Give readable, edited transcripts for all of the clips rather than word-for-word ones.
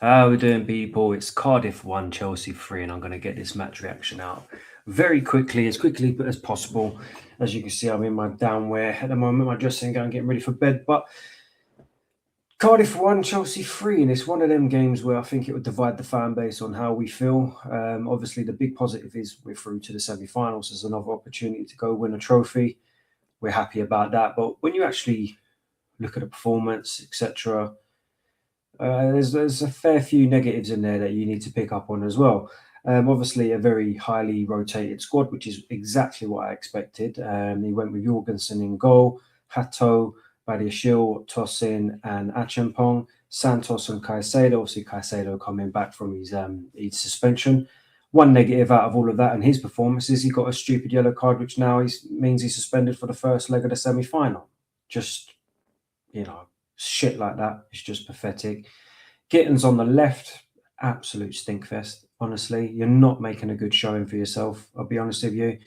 How we doing, people? It's Cardiff 1, Chelsea 3, and I'm going to get this match reaction out very quickly, as quickly as possible. As you can see, I'm in my downwear at the moment, my dressing gown, getting ready for bed. But Cardiff 1, Chelsea 3, and it's one of them games where I think it would divide the fan base on how we feel. Obviously, the big positive is we're through to the semi-finals. There's another opportunity to go win a trophy. We're happy about that. But when you actually look at the performance, etc., there's a fair few negatives in there that you need to pick up on as well. Obviously, a very highly rotated squad, which is exactly what I expected. He went with Jorgensen in goal, Hato, Badiashile, Tosin, and Achampong, Santos and Caicedo. Obviously, Caicedo coming back from his suspension. One negative out of all of that and his performance is he got a stupid yellow card, which now means he's suspended for the first leg of the semi-final. Just, shit like that. It's just pathetic. Gittins on the left, absolute stinkfest. Honestly, you're not making a good showing for yourself. I'll be honest with you.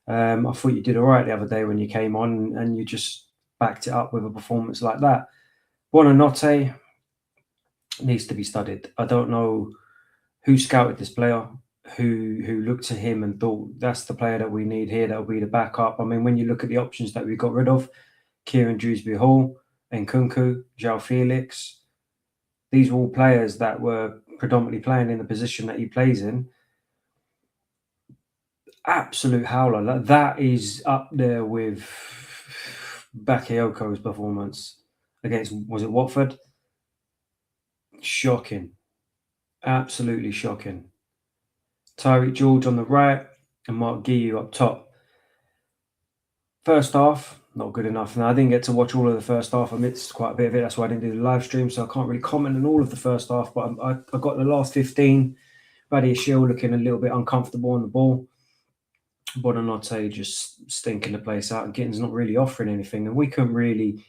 I thought you did all right the other day when you came on, and you just backed it up with a performance like that. Buonanotte needs to be studied. I don't know who scouted this player, who looked at him and thought that's the player that we need here. That'll be the backup. I mean, when you look at the options that we got rid of, Kieran Dewsbury Hall, Nkunku, João Felix. These were all players that were predominantly playing in the position that he plays in. Absolute howler. That is up there with Bakayoko's performance against, was it Watford? Shocking. Absolutely shocking. Tyreek George on the right and Mark Guiu up top. First half, not good enough. Now, I didn't get to watch all of the first half. I missed quite a bit of it. That's why I didn't do the live stream, so I can't really comment on all of the first half. But I got the last 15. Badiashile looking a little bit uncomfortable on the ball. Buonanotte just stinking the place out. And Gittins not really offering anything. And we couldn't really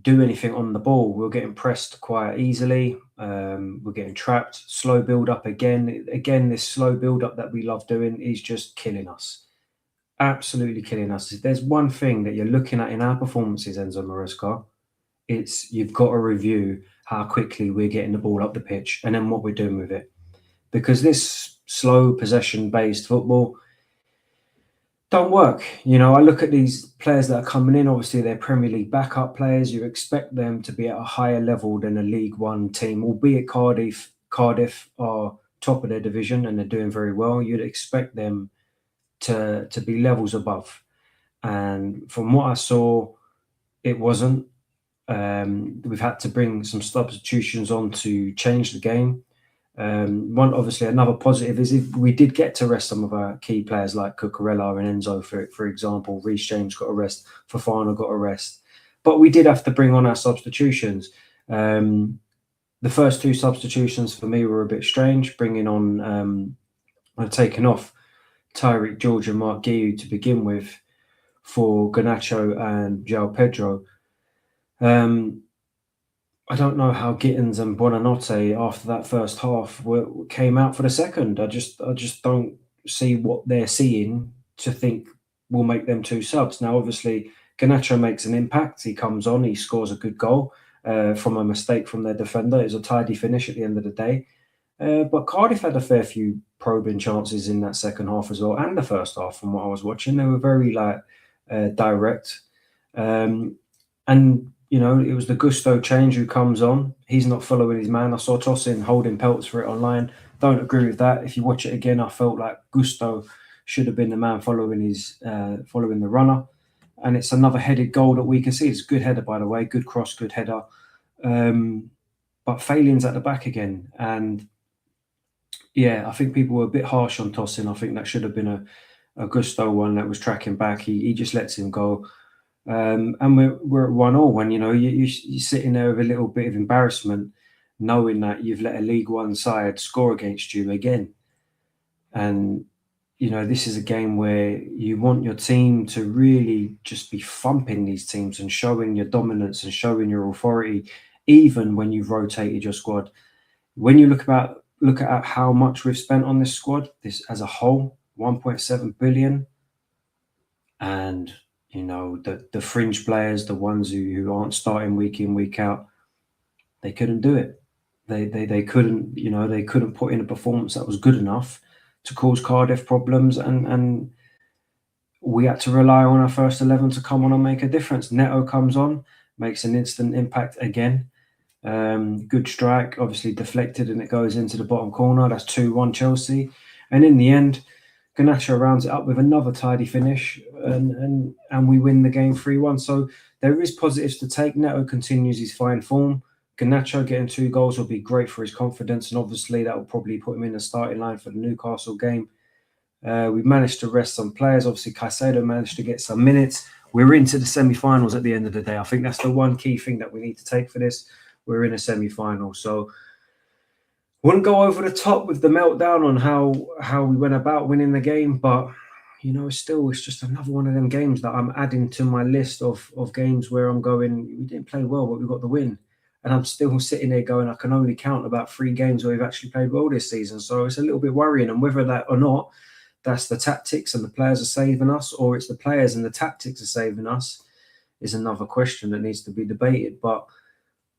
do anything on the ball. We were getting pressed quite easily. We're getting trapped. Slow build up again. Again, this slow build up that we love doing is just killing us. Absolutely killing us. If there's one thing that you're looking at in our performances, Enzo Maresca, it's you've got to review how quickly we're getting the ball up the pitch and then what we're doing with it. Because this slow possession-based football don't work. I look at these players that are coming in. Obviously, they're Premier League backup players. You expect them to be at a higher level than a League One team, albeit Cardiff are top of their division and they're doing very well. You'd expect them to be levels above. And from what I saw, it wasn't. We've had to bring some substitutions on to change the game. Another positive is if we did get to rest some of our key players like Cucurella and Enzo, for example. Reece James got a rest, Fofana got a rest. But we did have to bring on our substitutions. The first two substitutions for me were a bit strange, bringing on, taking off Tyreek George and Mark Guiu to begin with for Garnacho and João Pedro. I don't know how Gittins and Buonanotte after that first half came out for the second. I just don't see what they're seeing to think will make them two subs. Now, obviously, Garnacho makes an impact. He comes on, he scores a good goal from a mistake from their defender. It was a tidy finish at the end of the day. But Cardiff had a fair few probing chances in that second half as well, and the first half from what I was watching. They were very direct. And it was the Gusto change who comes on. He's not following his man. I saw Tosin holding pelts for it online. Don't agree with that. If you watch it again, I felt like Gusto should have been the man following the runner. And it's another headed goal that we can see. It's a good header, by the way. Good cross, good header. But failings at the back again. And yeah, I think people were a bit harsh on Tosin. I think that should have been a Gusto one that was tracking back. He just lets him go. And we're at 1-1 when you're sitting there with a little bit of embarrassment, knowing that you've let a League One side score against you again. And this is a game where you want your team to really just be thumping these teams and showing your dominance and showing your authority, even when you've rotated your squad. When you look at how much we've spent on this squad, this as a whole, 1.7 billion, and the fringe players, the ones who aren't starting week in, week out, they couldn't do it. they couldn't, they couldn't put in a performance that was good enough to cause Cardiff problems, and we had to rely on our first 11 to come on and make a difference. Neto comes on, makes an instant impact again. Good strike, obviously deflected, and it goes into the bottom corner. That's 2-1 Chelsea. And in the end, Garnacho rounds it up with another tidy finish, and we win the game 3-1. So there is positives to take. Neto continues his fine form. Garnacho getting 2 goals will be great for his confidence, and obviously that will probably put him in the starting line for the Newcastle game. We managed to rest some players. Obviously, Caicedo managed to get some minutes. We're into the semi-finals at the end of the day. I think that's the one key thing that we need to take for this. We're in a semi-final. So wouldn't go over the top with the meltdown on how we went about winning the game, but it's just another one of them games that I'm adding to my list of games where I'm going, we didn't play well, but we got the win. And I'm still sitting there going, I can only count about 3 games where we've actually played well this season. So it's a little bit worrying. And whether that or not, that's the tactics and the players are saving us, or it's the players and the tactics are saving us, is another question that needs to be debated. But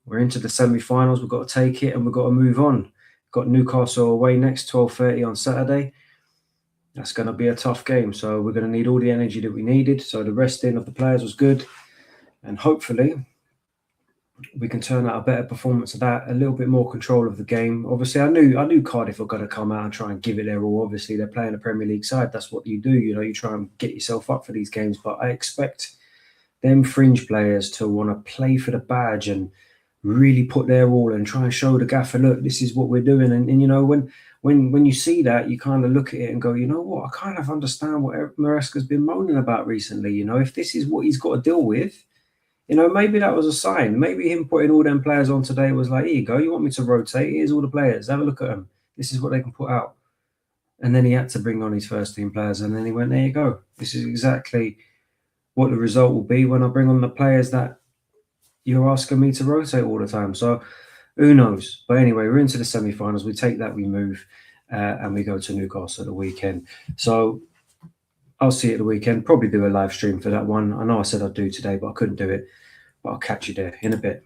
we're into the semi-finals. We've got to take it and we've got to move on. We've got Newcastle away next, 12:30 on Saturday. That's going to be a tough game. So we're going to need all the energy that we needed. So the resting of the players was good. And hopefully we can turn out a better performance of that, a little bit more control of the game. Obviously, I knew Cardiff were going to come out and try and give it their all. Obviously, they're playing a Premier League side. That's what you do. You try and get yourself up for these games. But I expect them fringe players to want to play for the badge and really put their all and try and show the gaffer, look, this is what we're doing. And when you see that, you kind of look at it and go, you know what, I kind of understand what Maresca's been moaning about recently. If this is what he's got to deal with, maybe that was a sign. Maybe him putting all them players on today was like, here you go, you want me to rotate? Here's all the players. Have a look at them. This is what they can put out. And then he had to bring on his first team players. And then he went, there you go. This is exactly what the result will be when I bring on the players that you're asking me to rotate all the time. So who knows? But anyway, we're into the semi-finals. We take that, we move, and we go to Newcastle at the weekend. So I'll see you at the weekend. Probably do a live stream for that one. I know I said I'd do today, but I couldn't do it. But I'll catch you there in a bit.